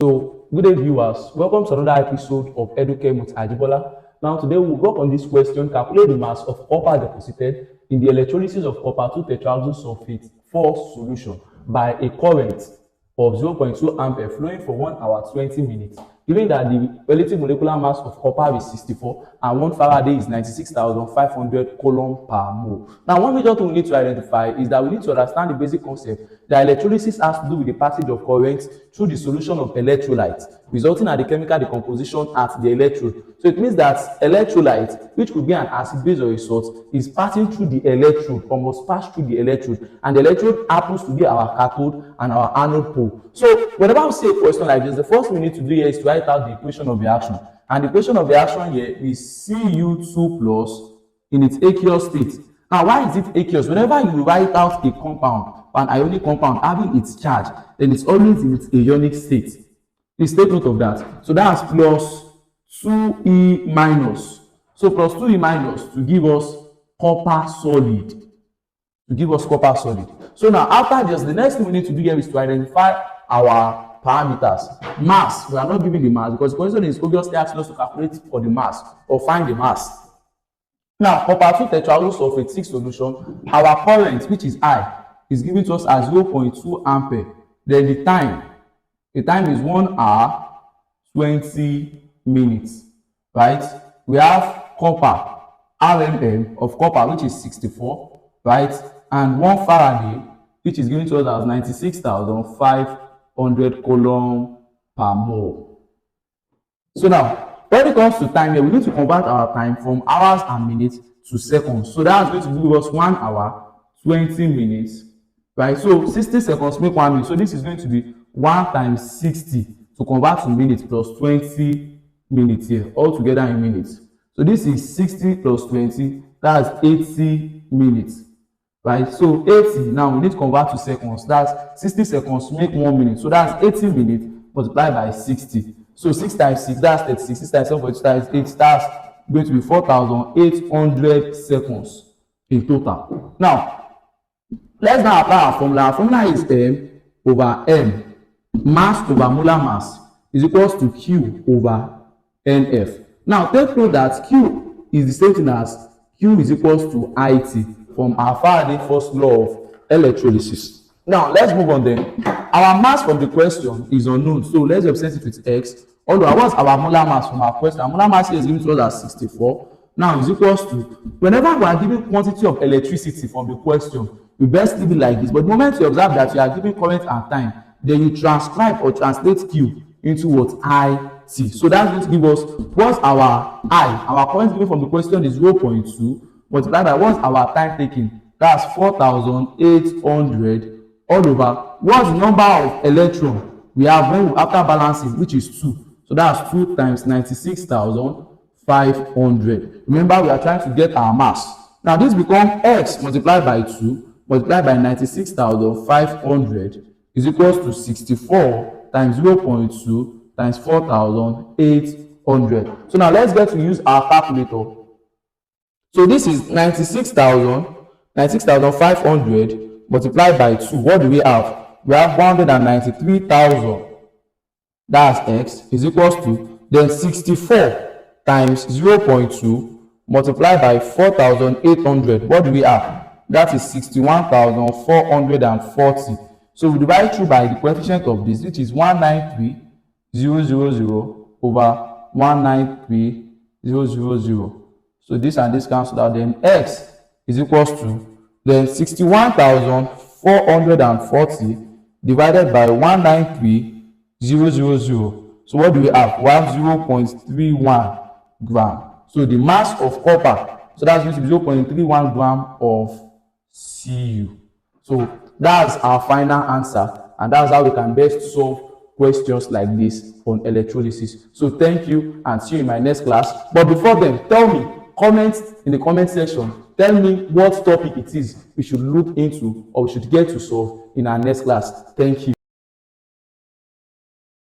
So, good day viewers, welcome to another episode of Educare with Ajibola. Now today we'll work on this question: calculate the mass of copper deposited in the electrolysis of copper 2 tetrahydrosulfate 4 solution by a current of 0.2 ampere flowing for 1 hour 20 minutes, given that the relative molecular mass of copper is 64 and 1 Faraday is 96,500 coulomb per mole. Now, one major thing we need to identify is that we need to understand the basic concept that electrolysis has to do with the passage of current through the solution of electrolyte, resulting in the chemical decomposition at the electrode. So it means that electrolyte, which could be an acid base or a salt, is passing through the electrode or must pass through the electrode, and the electrode happens to be our cathode and our anode pole. So whenever we see a question like this, the first thing we need to do here is to write out the equation of reaction. And the equation of reaction here is Cu2 plus in its aqueous state. Now, why is it aqueous? Whenever you write out a compound, an ionic compound having its charge, then it's always in its ionic state. Please take note of that. So that's plus 2E minus. So plus 2E minus to give us copper solid. To give us copper solid. So now after this, the next thing we need to do here is to identify our parameters. Mass, we are not giving the mass because the question is obviously asking us to calculate for the mass or find the mass. Now, copper 2 tetrahydrosulfate 6 solution, our current, which is I, is given to us as 0.2 ampere. Then the time is 1 hour 20 minutes, right? We have copper, RMM of copper, which is 64, right? And 1 Faraday, which is given to us as 96,500 coulomb per mole. So now, when it comes to time here, we need to convert our time from hours and minutes to seconds. So that's going to give us 1 hour 20 minutes, right? So 60 seconds make 1 minute. So this is going to be 1 times 60 to convert to minutes plus 20 minutes here, all together in minutes. So this is 60 plus 20, that's 80 minutes, right? So 80, now we need to convert to seconds. That's 60 seconds make 1 minute. So that's 80 minutes multiplied by 60. So 6 times 6, that's 36. 6 times 7, 42 times 8, that's going to be 4,800 seconds in total. Now, let's now apply our formula. Our formula is M over M. Mass over molar mass is equals to Q over NF. Now, take note that Q is the same thing as Q is equals to IT from our Faraday first law of electrolysis. Now, let's move on then. Our mass from the question is unknown, so let's represent it with X. Although, what's our molar mass from our question? Our molar mass here is given to us as 64. Now, is equals to, whenever we are given quantity of electricity from the question, we best leave it like this. But the moment you observe that you are given current and time, then you transcribe or translate Q into what? IT. So that's going to give us what's our I. Our current given from the question is 0.2 multiplied by what's our time taken? That's 4,800 all over. What's the number of electrons we have when after balancing, which is 2? So that's 2 times 96,500. Remember, we are trying to get our mass. Now this becomes X multiplied by 2 multiplied by 96,500 is equals to 64 times 0.2 times 4,800. So now let's get to use our calculator. So this is 96,500 multiplied by 2. What do we have? We have 193,000. That's X is equals to, then 64 times 0.2 multiplied by 4,800. What do we have? That is 61,440. So we divide through by the coefficient of this, which is 193,000 over 193,000. So this and this cancel out. Then X is equals to, then 61,440 divided by 193,000. So what do we have? We have 0.31 gram. So the mass of copper, so that's going to be 0.31 gram of Cu. So that's our final answer, and that's how we can best solve questions like this on electrolysis. So thank you, and see you in my next class. But before then, tell me, comment in the comment section, tell me what topic it is we should look into or we should get to solve in our next class. Thank you.